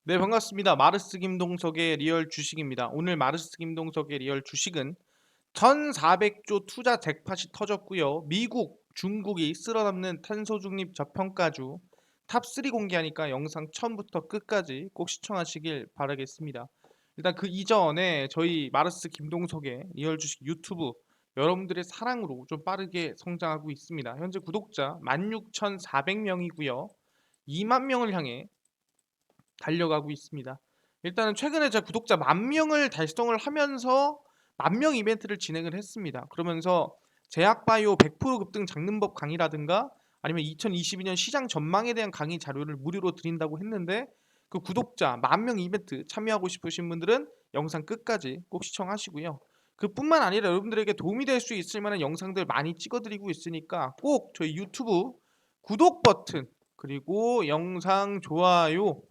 네, 반갑습니다. 마르스 김동석의 리얼 주식입니다. 오늘 마르스 김동석의 리얼 주식은 1,400조 투자 잭팟이 터졌고요. 미국, 중국이 쓸어담는 탄소 중립 저평가주 탑3 공개하니까 영상 처음부터 끝까지 꼭 시청하시길 바라겠습니다. 일단 그 이전에 저희 마르스 김동석의 리얼 주식 유튜브 여러분들의 사랑으로 좀 빠르게 성장하고 있습니다. 현재 구독자 16,400명이고요. 2만 명을 향해 달려가고 있습니다. 일단은 최근에 제가 구독자 10,000명을 달성을 하면서 10,000명 이벤트를 진행을 했습니다. 그러면서 제약바이오 100% 급등 장름법 강의라든가 아니면 2022년 시장 전망에 대한 강의 자료를 무료로 드린다고 했는데 그 구독자 10,000명 이벤트 참여하고 싶으신 분들은 영상 끝까지 꼭 시청하시고요. 그뿐만 아니라 여러분들에게 도움이 될 수 있을 만한 영상들 많이 찍어드리고 있으니까 꼭 저희 유튜브 구독 버튼 그리고 영상 좋아요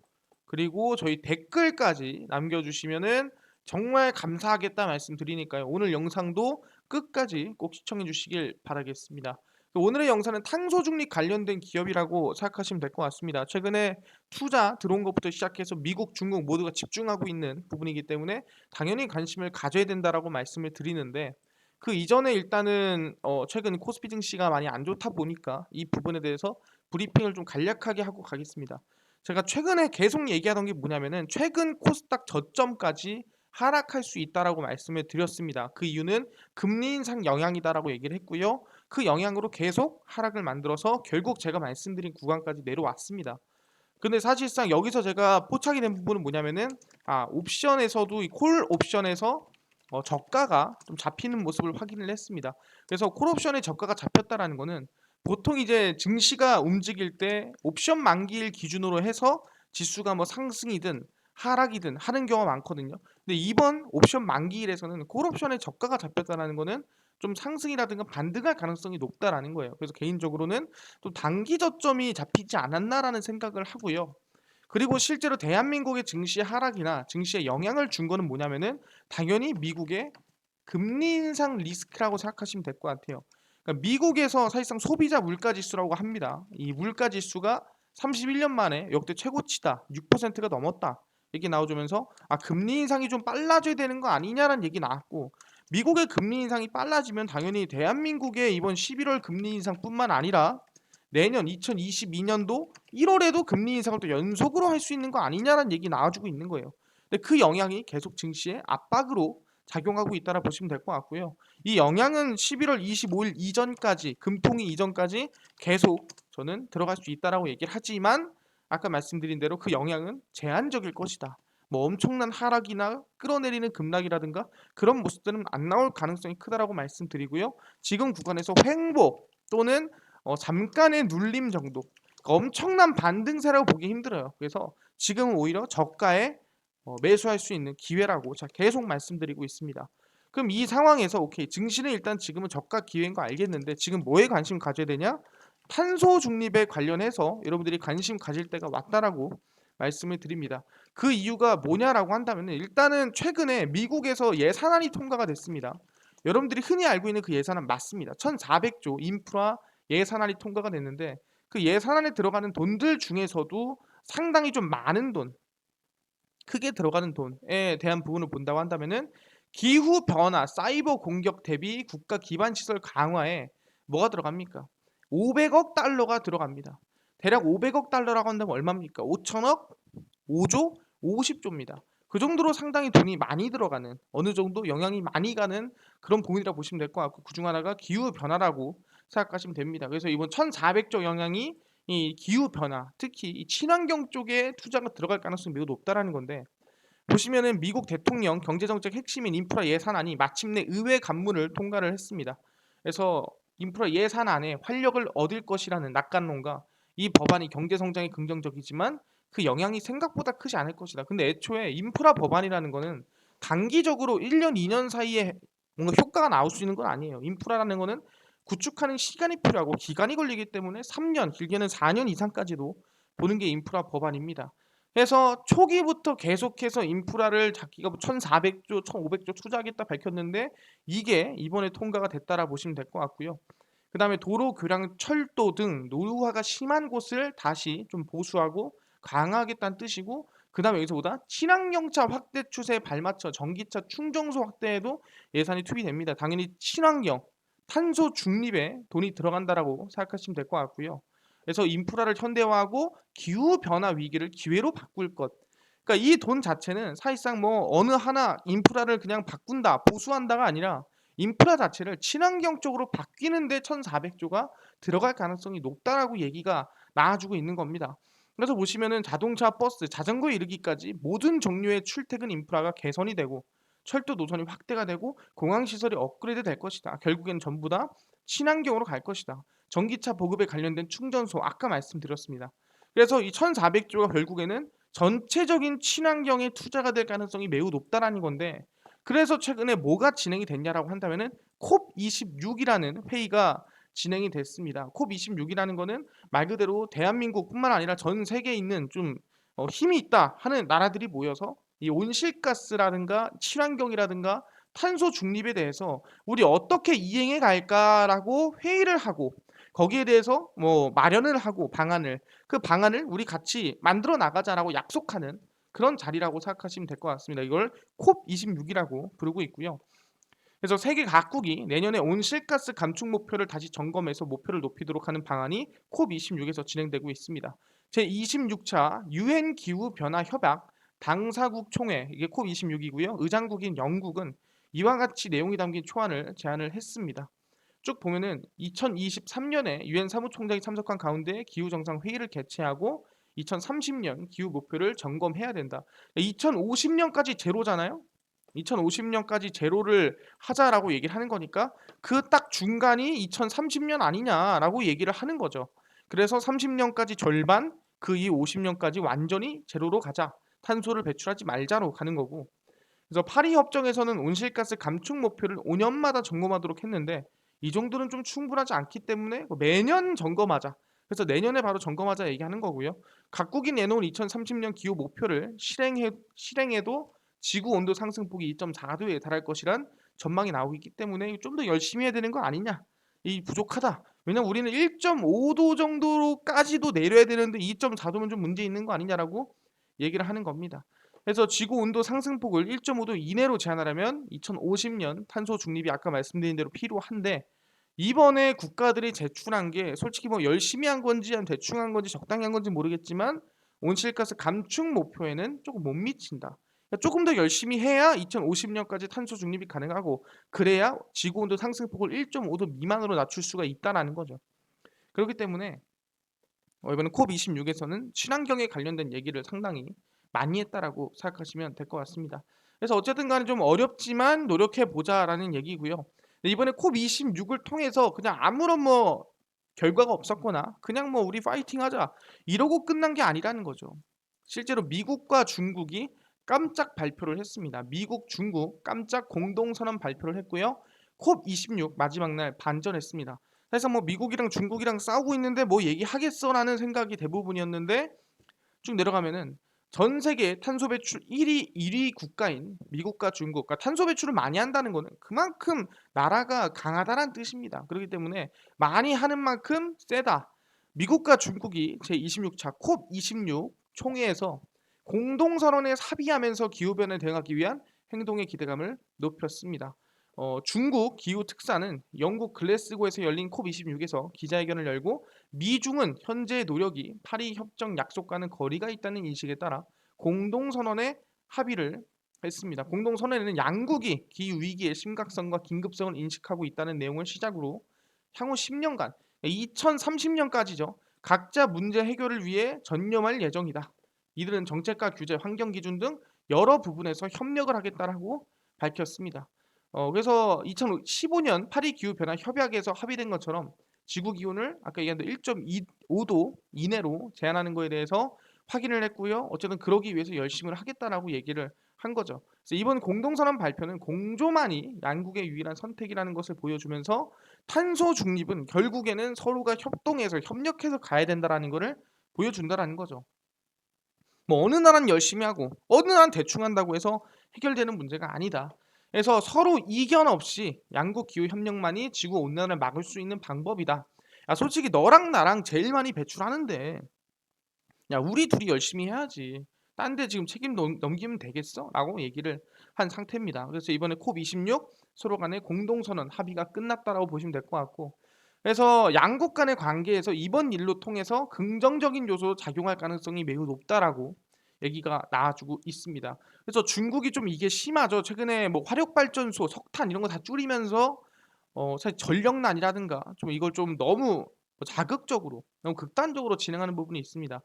그리고 저희 댓글까지 남겨주시면은 정말 감사하겠다 말씀드리니까요. 오늘 영상도 끝까지 꼭 시청해 주시길 바라겠습니다. 오늘의 영상은 탄소 중립 관련된 기업이라고 생각하시면 될 것 같습니다. 최근에 투자 들어온 것부터 시작해서 미국, 중국 모두가 집중하고 있는 부분이기 때문에 당연히 관심을 가져야 된다라고 말씀을 드리는데 그 이전에 일단은 최근 코스피 증시가 많이 안 좋다 보니까 이 부분에 대해서 브리핑을 좀 간략하게 하고 가겠습니다. 제가 최근에 계속 얘기하던 게 뭐냐면은 최근 코스닥 저점까지 하락할 수 있다라고 말씀을 드렸습니다. 그 이유는 금리 인상 영향이다라고 얘기를 했고요. 그 영향으로 계속 하락을 만들어서 결국 제가 말씀드린 구간까지 내려왔습니다. 근데 사실상 여기서 제가 포착이 된 부분은 뭐냐면은 옵션에서도 이 콜 옵션에서 저가가 좀 잡히는 모습을 확인을 했습니다. 그래서 콜 옵션의 저가가 잡혔다라는 거는 보통 이제 증시가 움직일 때 옵션 만기일 기준으로 해서 지수가 뭐 상승이든 하락이든 하는 경우가 많거든요. 근데 이번 옵션 만기일에서는 콜 옵션의 저가가 잡혔다라는 거는 좀 상승이라든가 반등할 가능성이 높다라는 거예요. 그래서 개인적으로는 또 단기 저점이 잡히지 않았나라는 생각을 하고요. 그리고 실제로 대한민국의 증시 하락이나 증시에 영향을 준 거는 뭐냐면은 당연히 미국의 금리 인상 리스크라고 생각하시면 될 것 같아요. 그러니까 미국에서 사실상 소비자 물가 지수라고 합니다. 이 물가 지수가 31년 만에 역대 최고치다. 6%가 넘었다. 얘기 나와주면서 금리 인상이 좀 빨라져야 되는 거 아니냐라는 얘기 나왔고 미국의 금리 인상이 빨라지면 당연히 대한민국의 이번 11월 금리 인상뿐만 아니라 내년 2022년도 1월에도 금리 인상을 또 연속으로 할 수 있는 거 아니냐라는 얘기 나와주고 있는 거예요. 근데 그 영향이 계속 증시에 압박으로 작용하고 있다라 보시면 될 것 같고요. 이 영향은 11월 25일 이전까지 금통위 이전까지 계속 저는 들어갈 수 있다라고 얘기를 하지만 아까 말씀드린 대로 그 영향은 제한적일 것이다. 뭐 엄청난 하락이나 끌어내리는 급락이라든가 그런 모습들은 안 나올 가능성이 크다라고 말씀드리고요. 지금 구간에서 횡보 또는 잠깐의 눌림 정도 그러니까 엄청난 반등세라고 보기 힘들어요. 그래서 지금은 오히려 저가에 매수할 수 있는 기회라고 자 계속 말씀드리고 있습니다. 그럼 이 상황에서 오케이 증시는 일단 지금은 저가 기회인 거 알겠는데 지금 뭐에 관심 가져야 되냐? 탄소 중립에 관련해서 여러분들이 관심 가질 때가 왔다라고 말씀을 드립니다. 그 이유가 뭐냐라고 한다면 일단은 최근에 미국에서 예산안이 통과가 됐습니다. 여러분들이 흔히 알고 있는 그 예산안 맞습니다. 1,400조 인프라 예산안이 통과가 됐는데 그 예산안에 들어가는 돈들 중에서도 상당히 좀 많은 돈 크게 들어가는 돈에 대한 부분을 본다고 한다면은 기후 변화, 사이버 공격 대비 국가 기반 시설 강화에 뭐가 들어갑니까? 500억 달러가 들어갑니다. 대략 500억 달러라고 한다면 얼마입니까? 5천억, 5조, 50조입니다. 그 정도로 상당히 돈이 많이 들어가는 어느 정도 영향이 많이 가는 그런 부분이라고 보시면 될 것 같고 그중 하나가 기후 변화라고 생각하시면 됩니다. 그래서 이번 1,400조 영향이 이 기후 변화, 특히 이 친환경 쪽에 투자가 들어갈 가능성이 매우 높다라는 건데 보시면은 미국 대통령 경제정책 핵심인 인프라 예산안이 마침내 의회 간문을 통과를 했습니다. 그래서 인프라 예산안에 활력을 얻을 것이라는 낙관론과 이 법안이 경제 성장에 긍정적이지만 그 영향이 생각보다 크지 않을 것이다. 근데 애초에 인프라 법안이라는 거는 단기적으로 1년, 2년 사이에 뭔가 효과가 나올 수 있는 건 아니에요. 인프라라는 거는 구축하는 시간이 필요하고 기간이 걸리기 때문에 3년, 길게는 4년 이상까지도 보는 게 인프라 법안입니다. 그래서 초기부터 계속해서 인프라를 자기가 1,400조, 1,500조 투자하겠다 밝혔는데 이게 이번에 통과가 됐다라 보시면 될 것 같고요. 그다음에 도로, 교량, 철도 등 노후화가 심한 곳을 다시 좀 보수하고 강화하겠다는 뜻이고 그다음에 여기서보다 친환경차 확대 추세에 발맞춰 전기차 충전소 확대에도 예산이 투입됩니다. 당연히 친환경, 탄소 중립에 돈이 들어간다라고 생각하시면 될 것 같고요. 그래서 인프라를 현대화하고 기후 변화 위기를 기회로 바꿀 것. 그러니까 이 돈 자체는 사실상 뭐 어느 하나 인프라를 그냥 바꾼다, 보수한다가 아니라 인프라 자체를 친환경 쪽으로 바뀌는 데 1,400조가 들어갈 가능성이 높다라고 얘기가 나와주고 있는 겁니다. 그래서 보시면은 자동차, 버스, 자전거에 이르기까지 모든 종류의 출퇴근 인프라가 개선이 되고 철도 노선이 확대가 되고 공항 시설이 업그레이드 될 것이다. 결국엔 전부 다 친환경으로 갈 것이다. 전기차 보급에 관련된 충전소 아까 말씀드렸습니다. 그래서 이 1,400조가 결국에는 전체적인 친환경에 투자가 될 가능성이 매우 높다라는 건데 그래서 최근에 뭐가 진행이 됐냐라고 한다면은 콥26이라는 회의가 진행이 됐습니다. 콥26이라는 거는 말 그대로 대한민국뿐만 아니라 전 세계에 있는 좀 힘이 있다 하는 나라들이 모여서 이 온실가스라든가 친환경이라든가 탄소 중립에 대해서 우리 어떻게 이행해 갈까라고 회의를 하고 거기에 대해서 뭐 마련을 하고 방안을 그 방안을 우리 같이 만들어 나가자라고 약속하는 그런 자리라고 생각하시면 될 것 같습니다. 이걸 콥26이라고 부르고 있고요. 그래서 세계 각국이 내년에 온실가스 감축 목표를 다시 점검해서 목표를 높이도록 하는 방안이 콥26에서 진행되고 있습니다. 제26차 유엔 기후 변화 협약 당사국 총회 이게 콥26이고요. 의장국인 영국은 이와 같이 내용이 담긴 초안을 제안을 했습니다. 쭉 보면은 2023년에 유엔 사무총장이 참석한 가운데 기후 정상 회의를 개최하고 2030년 기후 목표를 점검해야 된다. 2050년까지 제로잖아요. 2050년까지 제로를 하자라고 얘기를 하는 거니까 그 딱 중간이 2030년 아니냐라고 얘기를 하는 거죠. 그래서 30년까지 절반, 그 이후 50년까지 완전히 제로로 가자. 탄소를 배출하지 말자로 가는 거고. 그래서 파리 협정에서는 온실가스 감축 목표를 5년마다 점검하도록 했는데 이 정도는 좀 충분하지 않기 때문에 매년 점검하자. 그래서 내년에 바로 점검하자 얘기하는 거고요. 각국이 내놓은 2030년 기후 목표를 실행해도 지구 온도 상승폭이 2.4도에 달할 것이란 전망이 나오고 있기 때문에 좀 더 열심히 해야 되는 거 아니냐? 이 부족하다. 왜냐면 우리는 1.5도 정도로까지도 내려야 되는데 2.4도면 좀 문제 있는 거 아니냐라고 얘기를 하는 겁니다. 그래서 지구 온도 상승폭을 1.5도 이내로 제한하려면 2050년 탄소 중립이 아까 말씀드린 대로 필요한데 이번에 국가들이 제출한 게 솔직히 뭐 열심히 한 건지 대충 한 건지 적당히 한 건지 모르겠지만 온실가스 감축 목표에는 조금 못 미친다. 그러니까 조금 더 열심히 해야 2050년까지 탄소 중립이 가능하고 그래야 지구 온도 상승폭을 1.5도 미만으로 낮출 수가 있다라는 거죠. 그렇기 때문에 이번에 콥26에서는 친환경에 관련된 얘기를 상당히 많이 했다라고 생각하시면 될 것 같습니다. 그래서 어쨌든 간에 좀 어렵지만 노력해 보자라는 얘기고요. 이번에 콥26을 통해서 그냥 아무런 뭐 결과가 없었거나 그냥 뭐 우리 파이팅 하자 이러고 끝난 게 아니라는 거죠. 실제로 미국과 중국이 깜짝 발표를 했습니다. 미국, 중국 깜짝 공동선언 발표를 했고요. 콥26 마지막 날 반전했습니다. 사실상 뭐 미국이랑 중국이랑 싸우고 있는데 뭐 얘기하겠어라는 생각이 대부분이었는데 쭉 내려가면은 전 세계 탄소 배출 1위 국가인 미국과 중국, 그러니까 탄소 배출을 많이 한다는 거는 그만큼 나라가 강하다는 뜻입니다. 그렇기 때문에 많이 하는 만큼 세다. 미국과 중국이 제26차 콥26 총회에서 공동선언에 합의하면서 기후변화에 대응하기 위한 행동의 기대감을 높였습니다. 중국 기후 특사는 영국 글래스고에서 열린 콥26에서 기자회견을 열고 미중은 현재의 노력이 파리 협정 약속과는 거리가 있다는 인식에 따라 공동선언에 합의를 했습니다. 공동선언에는 양국이 기후 위기의 심각성과 긴급성을 인식하고 있다는 내용을 시작으로 향후 10년간 2030년까지죠. 각자 문제 해결을 위해 전념할 예정이다. 이들은 정책과 규제, 환경 기준 등 여러 부분에서 협력을 하겠다라고 밝혔습니다. 그래서 2015년 파리 기후 변화 협약에서 합의된 것처럼 지구 기온을 아까 얘기한 대로 1.25도 이내로 제한하는 거에 대해서 확인을 했고요. 어쨌든 그러기 위해서 열심히 하겠다라고 얘기를 한 거죠. 그래서 이번 공동선언 발표는 공조만이 양국의 유일한 선택이라는 것을 보여주면서 탄소 중립은 결국에는 서로가 협동해서 협력해서 가야 된다라는 것을 보여준다라는 거죠. 뭐 어느 나라는 열심히 하고 어느 나라는 대충 한다고 해서 해결되는 문제가 아니다. 그래서 서로 이견 없이 양국 기후 협력만이 지구 온난화를 막을 수 있는 방법이다. 야, 솔직히 너랑 나랑 제일 많이 배출하는데 야 우리 둘이 열심히 해야지. 딴 데 지금 책임 넘기면 되겠어? 라고 얘기를 한 상태입니다. 그래서 이번에 콥26 서로 간의 공동선언 합의가 끝났다라고 보시면 될 것 같고, 그래서 양국 간의 관계에서 이번 일로 통해서 긍정적인 요소 작용할 가능성이 매우 높다라고 얘기가 나와주고 있습니다. 그래서 중국이 좀 이게 심하죠. 최근에 뭐 화력발전소, 석탄 이런 거 다 줄이면서 사실 전력난이라든가 좀 이걸 좀 너무 자극적으로 너무 극단적으로 진행하는 부분이 있습니다.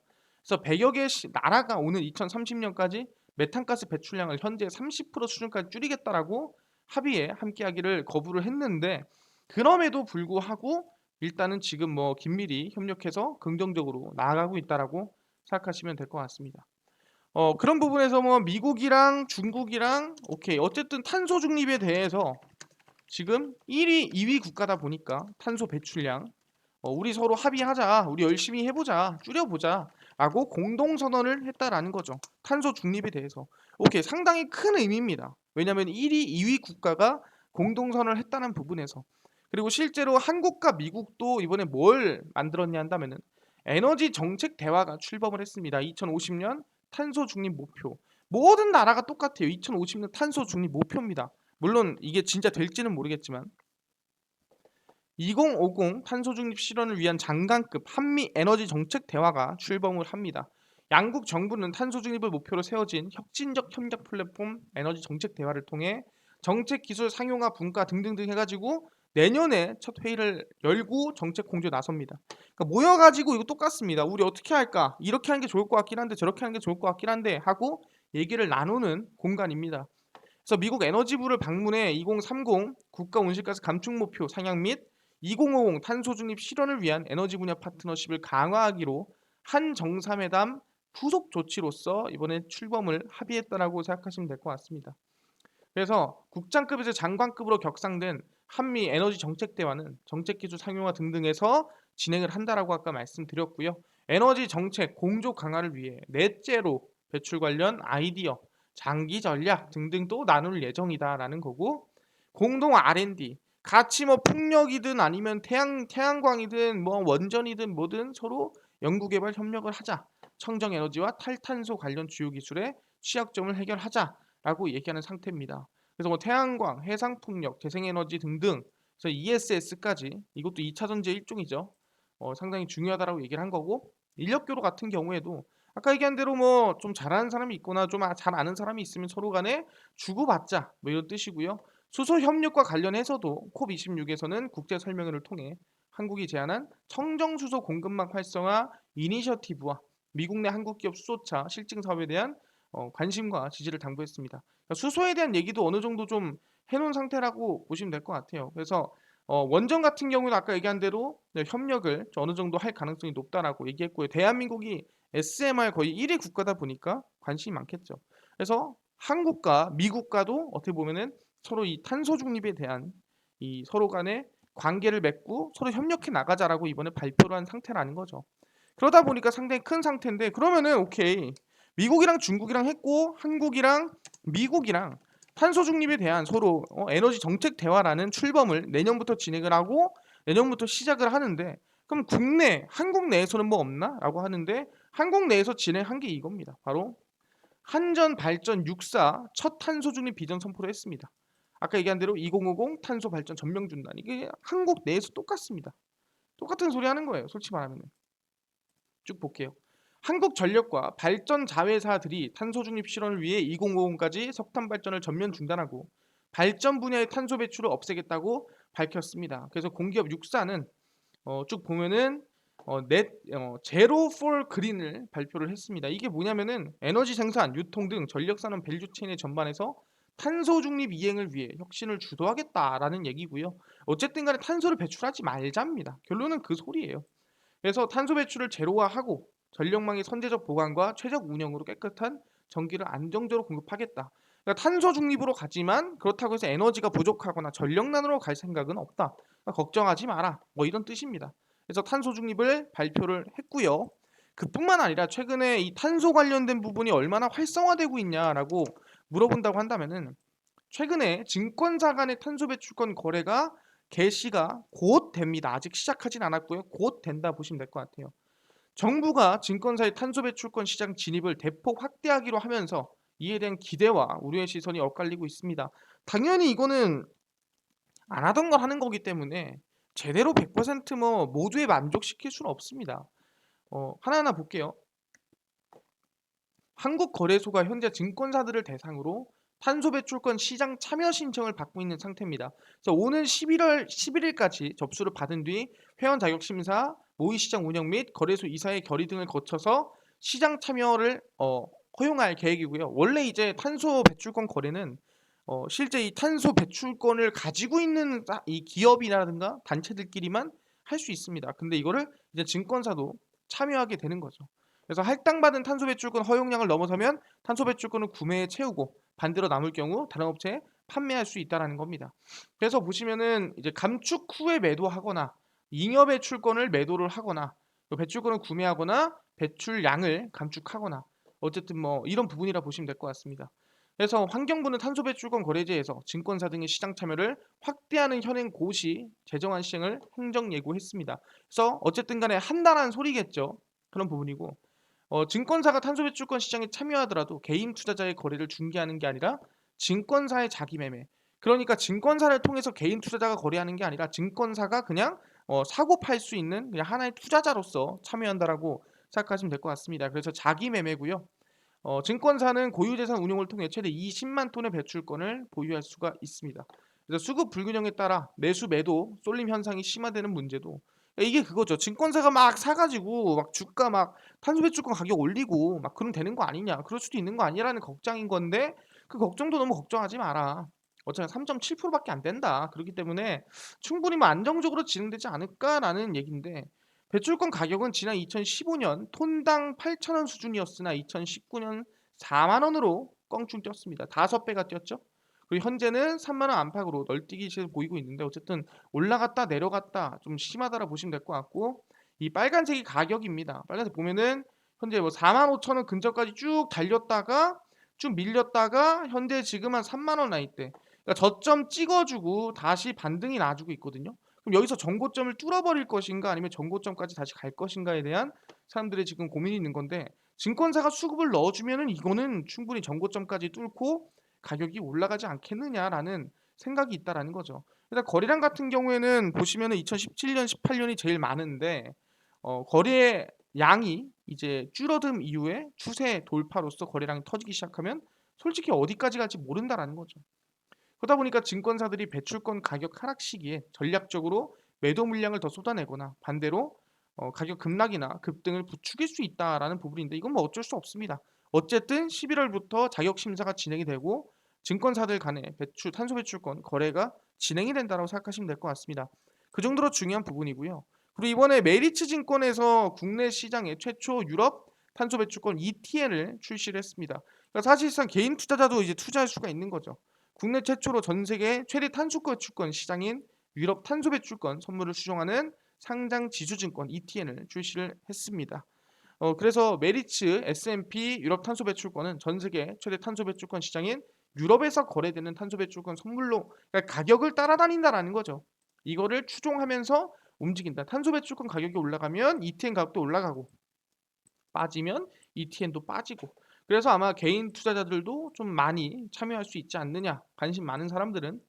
그래서 100여 개 나라가 오는 2030년까지 메탄가스 배출량을 현재 30% 수준까지 줄이겠다라고 합의에 함께하기를 거부를 했는데, 그럼에도 불구하고 일단은 지금 뭐 긴밀히 협력해서 긍정적으로 나아가고 있다라고 생각하시면 될 것 같습니다. 그런 부분에서 뭐 미국이랑 중국이랑 오케이 어쨌든 탄소 중립에 대해서 지금 1위, 2위 국가다 보니까 탄소 배출량 우리 서로 합의하자, 우리 열심히 해보자, 줄여보자라고 공동 선언을 했다라는 거죠. 탄소 중립에 대해서. 오케이, 상당히 큰 의미입니다. 왜냐하면 1위, 2위 국가가 공동 선언을 했다는 부분에서. 그리고 실제로 한국과 미국도 이번에 뭘 만들었냐 한다면은 에너지 정책 대화가 출범을 했습니다. 2050년 탄소 중립 목표. 모든 나라가 똑같아요. 2050년 탄소 중립 목표입니다. 물론 이게 진짜 될지는 모르겠지만 2050 탄소 중립 실현을 위한 장관급 한미 에너지 정책 대화가 출범을 합니다. 양국 정부는 탄소 중립을 목표로 세워진 혁신적 협력 플랫폼 에너지 정책 대화를 통해 정책 기술 상용화 분과 등등등 해가지고 내년에 첫 회의를 열고 정책 공조에 나섭니다. 그러니까 모여가지고 이거 똑같습니다. 우리 어떻게 할까? 이렇게 하는 게 좋을 것 같긴 한데 저렇게 하는 게 좋을 것 같긴 한데 하고 얘기를 나누는 공간입니다. 그래서 미국 에너지부를 방문해 2030 국가 온실가스 감축 목표 상향 및 2050 탄소 중립 실현을 위한 에너지 분야 파트너십을 강화하기로 한 정상회담 후속 조치로서 이번에 출범을 합의했다라고 생각하시면 될 것 같습니다. 그래서 국장급에서 장관급으로 격상된 한미 에너지 정책 대화는 정책 기술 상용화 등등에서 진행을 한다라고 아까 말씀드렸고요. 에너지 정책 공조 강화를 위해 넷째로 배출 관련 아이디어, 장기 전략 등등 또 나눌 예정이다라는 거고, 공동 R&D 같이 뭐 풍력이든 아니면 태양광이든 뭐 원전이든 뭐든 서로 연구개발 협력을 하자. 청정 에너지와 탈탄소 관련 주요 기술의 취약점을 해결하자라고 얘기하는 상태입니다. 그래서 뭐 태양광, 해상풍력, 재생에너지 등등, 그래서 ESS까지 이것도 2차 전지의 일종이죠. 상당히 중요하다라고 얘기를 한 거고, 인력교류 같은 경우에도 아까 얘기한 대로 뭐 좀 잘하는 사람이 있거나 좀 잘 아는 사람이 있으면 서로 간에 주고받자 뭐 이런 뜻이고요. 수소 협력과 관련해서도 콥26에서는 국제 설명회를 통해 한국이 제안한 청정 수소 공급망 활성화 이니셔티브와 미국 내 한국 기업 수소차 실증 사업에 대한 관심과 지지를 당부했습니다. 그러니까 수소에 대한 얘기도 어느 정도 좀 해놓은 상태라고 보시면 될 것 같아요. 그래서 원전 같은 경우는 아까 얘기한 대로 협력을 어느 정도 할 가능성이 높다라고 얘기했고요. 대한민국이 SMR 거의 1위 국가다 보니까 관심이 많겠죠. 그래서 한국과 미국과도 어떻게 보면은 서로 이 탄소 중립에 대한 이 서로 간의 관계를 맺고 서로 협력해 나가자라고 이번에 발표를 한 상태라는 거죠. 그러다 보니까 상당히 큰 상태인데, 그러면은 오케이, 미국이랑 중국이랑 했고 한국이랑 미국이랑 탄소 중립에 대한 서로 에너지 정책 대화라는 출범을 내년부터 진행을 하고 내년부터 시작을 하는데, 그럼 국내 한국 내에서는 뭐 없나? 라고 하는데 한국 내에서 진행한 게 이겁니다. 바로 한전 발전 6사 첫 탄소 중립 비전 선포를 했습니다. 아까 얘기한 대로 2050 탄소 발전 전면 중단, 이게 한국 내에서 똑같습니다. 똑같은 소리 하는 거예요. 솔직히 말하면. 쭉 볼게요. 한국전력과 발전 자회사들이 탄소 중립 실현을 위해 2050까지 석탄 발전을 전면 중단하고 발전 분야의 탄소 배출을 없애겠다고 밝혔습니다. 그래서 공기업 6사는 쭉 보면은 제로 폴 그린을 발표를 했습니다. 이게 뭐냐면은 에너지 생산, 유통 등 전력 산업 밸류 체인의 전반에서 탄소 중립 이행을 위해 혁신을 주도하겠다라는 얘기고요. 어쨌든 간에 탄소를 배출하지 말자입니다. 결론은 그 소리예요. 그래서 탄소 배출을 제로화하고 전력망의 선제적 보관과 최적 운영으로 깨끗한 전기를 안정적으로 공급하겠다. 그러니까 탄소 중립으로 가지만 그렇다고 해서 에너지가 부족하거나 전력난으로 갈 생각은 없다. 그러니까 걱정하지 마라. 뭐 이런 뜻입니다. 그래서 탄소 중립을 발표를 했고요. 그뿐만 아니라 최근에 이 탄소 관련된 부분이 얼마나 활성화되고 있냐라고 물어본다고 한다면은 최근에 증권사 간의 탄소 배출권 거래가 개시가 곧 됩니다. 아직 시작하진 않았고요. 곧 된다 보시면 될 것 같아요. 정부가 증권사의 탄소 배출권 시장 진입을 대폭 확대하기로 하면서 이에 대한 기대와 우려의 시선이 엇갈리고 있습니다. 당연히 이거는 안 하던 걸 하는 거기 때문에 제대로 100% 모두에 만족시킬 수는 없습니다. 하나하나 볼게요. 한국거래소가 현재 증권사들을 대상으로 탄소 배출권 시장 참여 신청을 받고 있는 상태입니다. 그래서 오는 11월 11일까지 접수를 받은 뒤 회원 자격 심사, 모의 시장 운영 및 거래소 이사의 결의 등을 거쳐서 시장 참여를 허용할 계획이고요. 원래 이제 탄소 배출권 거래는 실제 이 탄소 배출권을 가지고 있는 이 기업이라든가 단체들끼리만 할 수 있습니다. 근데 이거를 이제 증권사도 참여하게 되는 거죠. 그래서 할당받은 탄소 배출권 허용량을 넘어서면 탄소 배출권을 구매해 채우고 반대로 남을 경우 다른 업체에 판매할 수 있다라는 겁니다. 그래서 보시면은 이제 감축 후에 매도하거나 잉여 배출권을 매도를 하거나 배출권을 구매하거나 배출량을 감축하거나 어쨌든 이런 부분이라 보시면 될 것 같습니다. 그래서 환경부는 탄소 배출권 거래제에서 증권사 등의 시장 참여를 확대하는 현행 고시 제정안 시행을 행정 예고했습니다. 그래서 어쨌든 간에 한다는 소리겠죠. 그런 부분이고 증권사가 탄소 배출권 시장에 참여하더라도 개인 투자자의 거래를 중개하는 게 아니라 증권사의 자기 매매. 그러니까 증권사를 통해서 개인 투자자가 거래하는 게 아니라 증권사가 그냥 사고 팔 수 있는 그냥 하나의 투자자로서 참여한다라고 생각하시면 될 것 같습니다. 그래서 자기 매매고요. 증권사는 고유재산 운용을 통해 최대 20만 톤의 배출권을 보유할 수가 있습니다. 그래서 수급 불균형에 따라 매수 매도 쏠림 현상이 심화되는 문제도 이게 그거죠. 증권사가 막 사가지고 막 주가 막 탄소 배출권 가격 올리고 막 그럼 되는 거 아니냐, 그럴 수도 있는 거 아니라는 걱정인 건데 그 걱정도 너무 걱정하지 마라. 어차피 3.7%밖에 안 된다. 그렇기 때문에 충분히 안정적으로 진행되지 않을까라는 얘기인데 배출권 가격은 지난 2015년 톤당 8,000원 수준이었으나 2019년 4만 원으로 껑충 뛰었습니다. 5배가 뛰었죠. 그리고 현재는 3만 원 안팎으로 널뛰기 시세 보이고 있는데 어쨌든 올라갔다 내려갔다 좀 심하다라 보시면 될 것 같고 이 빨간색이 가격입니다. 빨간색 보면은 현재 4만 5천 원 근처까지 쭉 달렸다가 쭉 밀렸다가 현재 지금 한 3만 원 라인대. 그러니까 저점 찍어주고 다시 반등이 나주고 있거든요. 그럼 여기서 전고점을 뚫어버릴 것인가 아니면 전고점까지 다시 갈 것인가에 대한 사람들의 지금 고민이 있는 건데 증권사가 수급을 넣어주면은 이거는 충분히 전고점까지 뚫고 가격이 올라가지 않겠느냐라는 생각이 있다라는 거죠. 일단 거래량 같은 경우에는 보시면은 2017년, 18년이 제일 많은데 거래 양이 이제 줄어듦 이후에 추세 돌파로서 거래량이 터지기 시작하면 솔직히 어디까지 갈지 모른다라는 거죠. 그러다 보니까 증권사들이 배출권 가격 하락 시기에 전략적으로 매도 물량을 더 쏟아내거나 반대로 가격 급락이나 급등을 부추길 수 있다라는 부분인데 이건 어쩔 수 없습니다. 어쨌든 11월부터 자격 심사가 진행이 되고 증권사들 간의 탄소 배출권 거래가 진행이 된다고 생각하시면 될 것 같습니다. 그 정도로 중요한 부분이고요. 그리고 이번에 메리츠 증권에서 국내 시장에 최초 유럽 탄소 배출권 ETN을 출시를 했습니다. 그러니까 사실상 개인 투자자도 이제 투자할 수가 있는 거죠. 국내 최초로 전 세계 최대 탄소 배출권 시장인 유럽 탄소 배출권 선물을 수종하는 상장 지수증권 ETN을 출시를 했습니다. 그래서 메리츠 S&P 유럽 탄소 배출권은 전 세계 최대 탄소 배출권 시장인 유럽에서 거래되는 탄소 배출권 선물로 그러니까 가격을 따라다닌다라는 거죠. 이거를 추종하면서 움직인다. 탄소 배출권 가격이 올라가면 ETN 가격도 올라가고 빠지면 ETN도 빠지고 그래서 아마 개인 투자자들도 좀 많이 참여할 수 있지 않느냐. 관심 많은 사람들은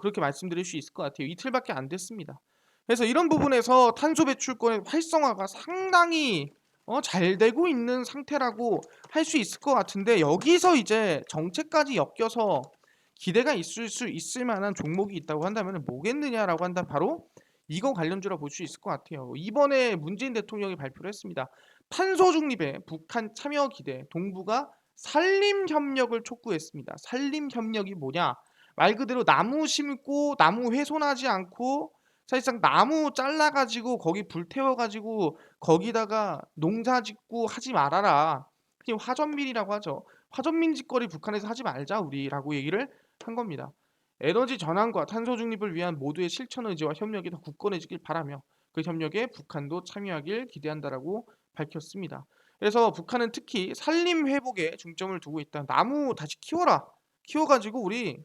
그렇게 말씀드릴 수 있을 것 같아요. 이틀밖에 안 됐습니다. 그래서 이런 부분에서 탄소 배출권의 활성화가 상당히 잘 되고 있는 상태라고 할 수 있을 것 같은데 여기서 이제 정책까지 엮여서 기대가 있을 만한 종목이 있다고 한다면 뭐겠느냐라고 한다면 바로 이거 관련주라 볼 수 있을 것 같아요. 이번에 문재인 대통령이 발표를 했습니다. 탄소 중립에 북한 참여 기대 동부가 산림 협력을 촉구했습니다. 산림 협력이 뭐냐? 말 그대로 나무 심고 나무 훼손하지 않고 사실상 나무 잘라가지고 거기 불 태워가지고 거기다가 농사 짓고 하지 말아라. 그냥 화전민이라고 하죠. 화전민 짓거리 북한에서 하지 말자 우리라고 얘기를 한 겁니다. 에너지 전환과 탄소 중립을 위한 모두의 실천 의지와 협력이 더 굳건해지길 바라며 그 협력에 북한도 참여하길 기대한다라고 밝혔습니다. 그래서 북한은 특히 산림 회복에 중점을 두고 있다. 나무 다시 키워라. 키워가지고 우리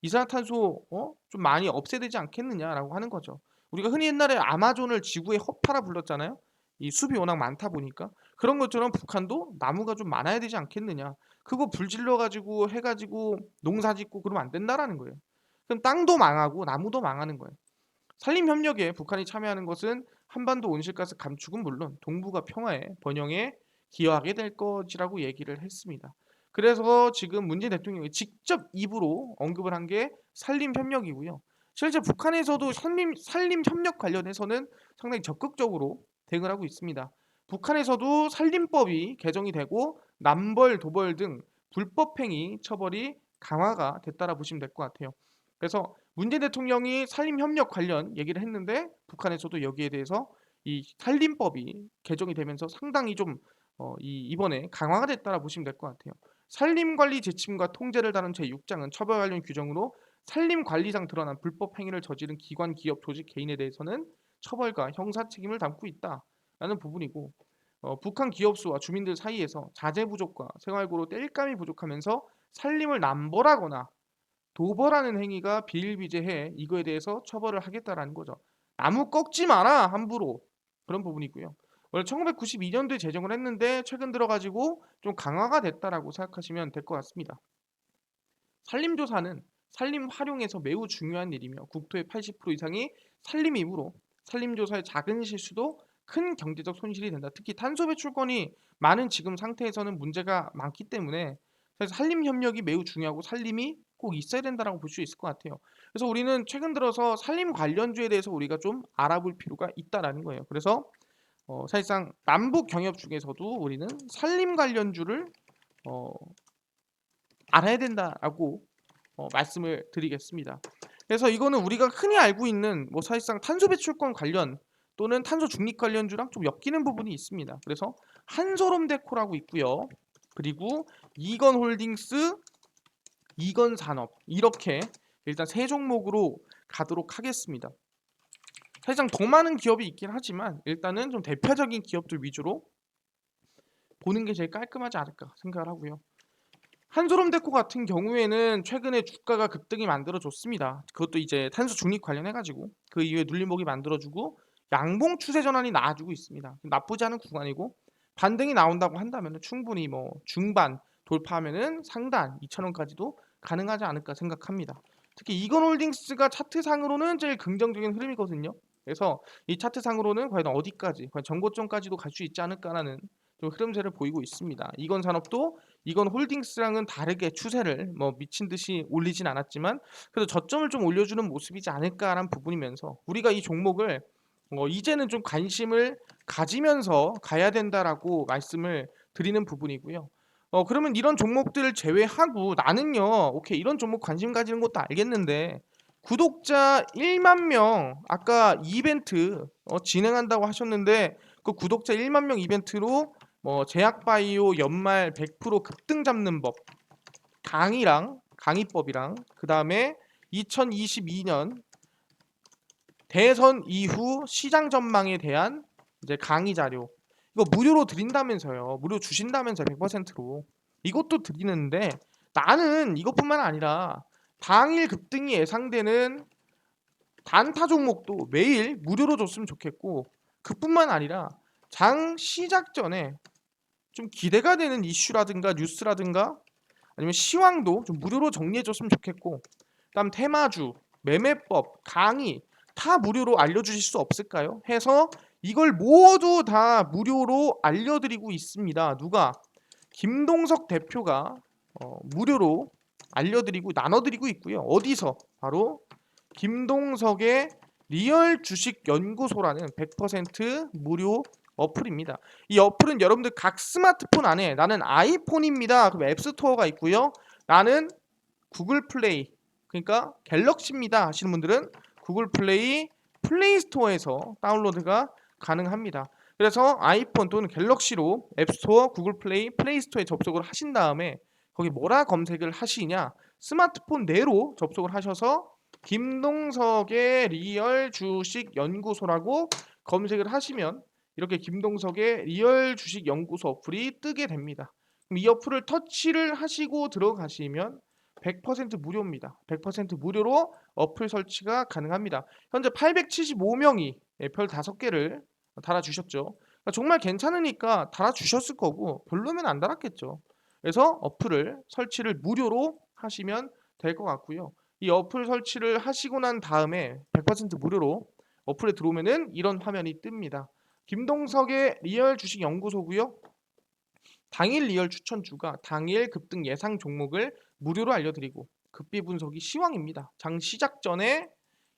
이산화탄소 좀 많이 없애되지 않겠느냐라고 하는 거죠. 우리가 흔히 옛날에 아마존을 지구의 허파라 불렀잖아요. 이 숲이 워낙 많다 보니까 그런 것처럼 북한도 나무가 좀 많아야 되지 않겠느냐. 그거 불 질러 가지고 해 가지고 농사 짓고 그러면 안 된다라는 거예요. 그럼 땅도 망하고 나무도 망하는 거예요. 산림협력에 북한이 참여하는 것은 한반도 온실가스 감축은 물론 동북아 평화의 번영에 기여하게 될 것이라고 얘기를 했습니다. 그래서 지금 문재인 대통령이 직접 입으로 언급을 한 게 산림협력이고요. 실제 북한에서도 산림협력 관련해서는 상당히 적극적으로 대응을 하고 있습니다. 북한에서도 산림법이 개정이 되고 남벌, 도벌 등 불법행위 처벌이 강화가 됐다라 보시면 될 것 같아요. 그래서 문재인 대통령이 산림협력 관련 얘기를 했는데 북한에서도 여기에 대해서 이 산림법이 개정이 되면서 상당히 좀 이번에 강화가 됐다라 보시면 될 것 같아요. 산림관리 지침과 통제를 다룬 제6장은 처벌 관련 규정으로 산림관리상 드러난 불법 행위를 저지른 기관, 기업, 조직, 개인에 대해서는 처벌과 형사 책임을 담고 있다라는 부분이고 북한 기업수와 주민들 사이에서 자재 부족과 생활고로 땔감이 부족하면서 산림을 남벌하거나 도벌하는 행위가 비일비재해 이거에 대해서 처벌을 하겠다라는 거죠. 나무 꺾지 마라 함부로 그런 부분이고요. 원래 1992년도에 제정을 했는데 최근 들어가지고 좀 강화가 됐다라고 생각하시면 될 것 같습니다. 산림조사는 산림 활용에서 매우 중요한 일이며 국토의 80% 이상이 산림이므로 산림조사의 작은 실수도 큰 경제적 손실이 된다. 특히 탄소 배출권이 많은 지금 상태에서는 문제가 많기 때문에 그래서 산림 협력이 매우 중요하고 산림이 꼭 있어야 된다라고 볼 수 있을 것 같아요. 그래서 우리는 최근 들어서 산림 관련주에 대해서 우리가 좀 알아볼 필요가 있다라는 거예요. 그래서 사실상 남북 경협 중에서도 우리는 산림 관련주를 어, 알아야 된다라고 말씀을 드리겠습니다. 그래서 이거는 우리가 흔히 알고 있는 뭐 사실상 탄소 배출권 관련 또는 탄소 중립 관련주랑 좀 엮이는 부분이 있습니다. 그래서 한솔홈데코라고 있고요. 그리고 이건홀딩스, 이건산업 이렇게 일단 세 종목으로 가도록 하겠습니다. 사실상 더 많은 기업이 있긴 하지만 일단은 좀 대표적인 기업들 위주로 보는 게 제일 깔끔하지 않을까 생각을 하고요. 한솔홈데코 같은 경우에는 최근에 주가가 급등이 만들어졌습니다. 그것도 이제 탄소 중립 관련해가지고 그 이후에 눌림목이 만들어주고 양봉 추세 전환이 나와주고 있습니다. 나쁘지 않은 구간이고 반등이 나온다고 한다면 충분히 뭐 중반 돌파하면은 상단 2,000원까지도 가능하지 않을까 생각합니다. 특히 이건홀딩스가 차트상으로는 제일 긍정적인 흐름이거든요. 그래서 이 차트상으로는 과연 어디까지, 과연 전고점까지도 갈 수 있지 않을까라는 좀 흐름세를 보이고 있습니다. 이건산업도 이건홀딩스랑은 다르게 추세를 뭐 미친 듯이 올리진 않았지만 그래도 저점을 좀 올려주는 모습이지 않을까라는 부분이면서 우리가 이 종목을 이제는 좀 관심을 가지면서 가야 된다라고 말씀을 드리는 부분이고요. 그러면 이런 종목들을 제외하고 나는요, 오케이, 이런 종목 관심 가지는 것도 알겠는데 구독자 1만 명 아까 이벤트 진행한다고 하셨는데 그 구독자 1만 명 이벤트로 뭐 제약바이오 연말 100% 급등 잡는 법 강의랑 강의법이랑 그 다음에 2022년 대선 이후 시장 전망에 대한 이제 강의 자료 이거 무료로 드린다면서요. 무료 주신다면서요. 100%로 이것도 드리는데 나는 이것뿐만 아니라 당일 급등이 예상되는 단타 종목도 매일 무료로 줬으면 좋겠고 그뿐만 아니라 장 시작 전에 좀 기대가 되는 이슈라든가 뉴스라든가 아니면 시황도 좀 무료로 정리해줬으면 좋겠고 그다음 테마주, 매매법, 강의 다 무료로 알려주실 수 없을까요? 해서 이걸 모두 다 무료로 알려드리고 있습니다. 누가? 김동석 대표가 무료로 알려드리고 나눠드리고 있고요. 어디서? 바로 김동석의 리얼 주식 연구소라는 100% 무료 어플입니다. 이 어플은 여러분들 각 스마트폰 안에 나는 아이폰입니다. 그럼 앱스토어가 있고요. 나는 구글 플레이 그러니까 갤럭시입니다 하시는 분들은 구글 플레이 플레이스토어에서 다운로드가 가능합니다. 그래서 아이폰 또는 갤럭시로 앱스토어, 구글 플레이, 플레이스토어에 접속을 하신 다음에 거기 뭐라 검색을 하시냐 스마트폰 내로 접속을 하셔서 김동석의 리얼 주식 연구소라고 검색을 하시면 이렇게 김동석의 리얼 주식 연구소 어플이 뜨게 됩니다. 그럼 이 어플을 터치를 하시고 들어가시면 100% 무료입니다. 100% 무료로 어플 설치가 가능합니다. 현재 875명이 별 5개를 달아주셨죠. 정말 괜찮으니까 달아주셨을 거고 별로면 안 달았겠죠. 그래서 어플을 설치를 무료로 하시면 될 것 같고요. 이 어플 설치를 하시고 난 다음에 100% 무료로 어플에 들어오면은 이런 화면이 뜹니다. 김동석의 리얼 주식 연구소고요. 당일 리얼 추천주가 당일 급등 예상 종목을 무료로 알려드리고 급비 분석이 시황입니다. 장 시작 전에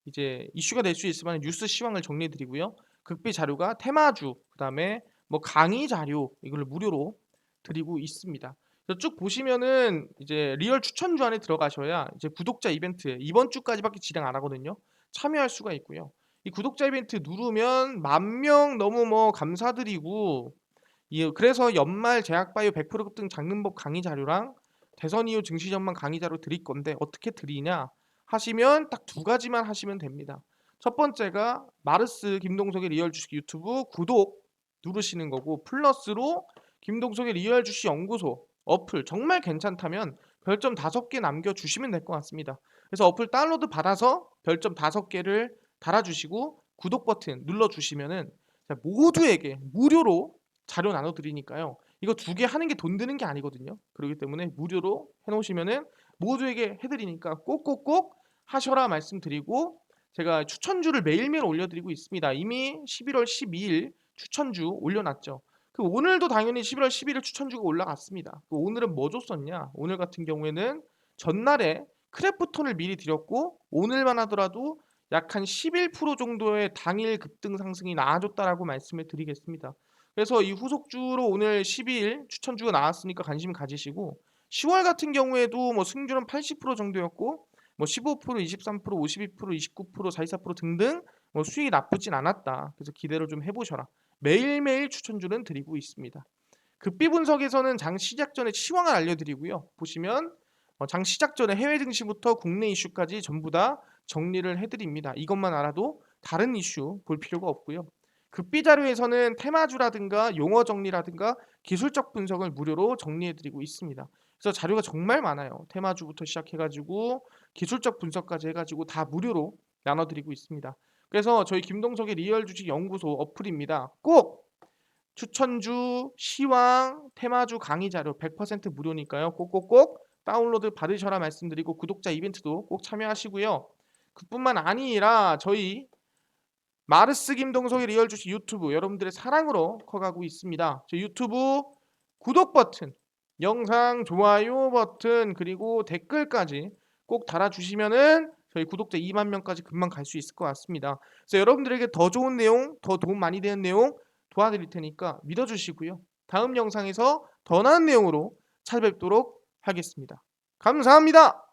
이제 이슈가 될 수 있을 만한 뉴스 시황을 정리해 드리고요. 극비 자료가 테마주, 그다음에 뭐 강의 자료 이걸 무료로 드리고 있습니다. 그래서 쭉 보시면은 이제 리얼 추천주 안에 들어가셔야 이제 구독자 이벤트 이번 주까지밖에 진행 안 하거든요. 참여할 수가 있고요. 이 구독자 이벤트 누르면 10,000명 너무 뭐 감사드리고 그래서 연말 제약바이오 100% 급등 장문법 강의 자료랑 대선 이후 증시 전망 강의 자료 드릴 건데 어떻게 드리냐 하시면 딱 두 가지만 하시면 됩니다. 첫 번째가 마르스 김동석의 리얼 주식 유튜브 구독 누르시는 거고 플러스로 김동석의 리얼 주식 연구소 어플 정말 괜찮다면 별점 5개 남겨주시면 될 것 같습니다. 그래서 어플 다운로드 받아서 별점 5개를 달아주시고 구독 버튼 눌러주시면은 모두에게 무료로 자료 나눠드리니까요. 이거 2개 하는 게 돈 드는 게 아니거든요. 그렇기 때문에 무료로 해놓으시면은 모두에게 해드리니까 꼭꼭꼭 하셔라 말씀드리고 제가 추천주를 매일매일 올려드리고 있습니다. 이미 11월 12일 추천주 올려놨죠. 오늘도 당연히 11월 11일 추천주가 올라갔습니다. 오늘은 뭐 줬었냐? 오늘 같은 경우에는 전날에 크래프톤을 미리 드렸고 오늘만 하더라도 약 한 11% 정도의 당일 급등 상승이 나와줬다라고 말씀을 드리겠습니다. 그래서 이 후속주로 오늘 12일 추천주가 나왔으니까 관심 가지시고 10월 같은 경우에도 뭐 승률은 80% 정도였고 뭐 15%, 23%, 52%, 29%, 44% 등등 뭐 수익이 나쁘진 않았다. 그래서 기대를 좀 해보셔라. 매일매일 추천주는 드리고 있습니다. 급비 분석에서는 장 시작 전에 시황을 알려드리고요. 보시면 장 시작 전에 해외 증시부터 국내 이슈까지 전부 다 정리를 해드립니다. 이것만 알아도 다른 이슈 볼 필요가 없고요. 급비 자료에서는 테마주라든가 용어 정리라든가 기술적 분석을 무료로 정리해드리고 있습니다. 그래서 자료가 정말 많아요. 테마주부터 시작해가지고 기술적 분석까지 해가지고 다 무료로 나눠드리고 있습니다. 그래서 저희 김동석의 리얼 주식 연구소 어플입니다. 꼭 추천주, 시황, 테마주 강의 자료 100% 무료니까요. 꼭꼭꼭 다운로드 받으셔라 말씀드리고 구독자 이벤트도 꼭 참여하시고요. 그뿐만 아니라 저희 마르스 김동석의 리얼 주식 유튜브 여러분들의 사랑으로 커가고 있습니다. 저 유튜브 구독 버튼, 영상 좋아요 버튼 그리고 댓글까지 꼭 달아주시면은 저희 구독자 2만 명까지 금방 갈 수 있을 것 같습니다. 그래서 여러분들에게 더 좋은 내용, 더 도움 많이 되는 내용 도와드릴 테니까 믿어주시고요. 다음 영상에서 더 나은 내용으로 찾아뵙도록 하겠습니다. 감사합니다.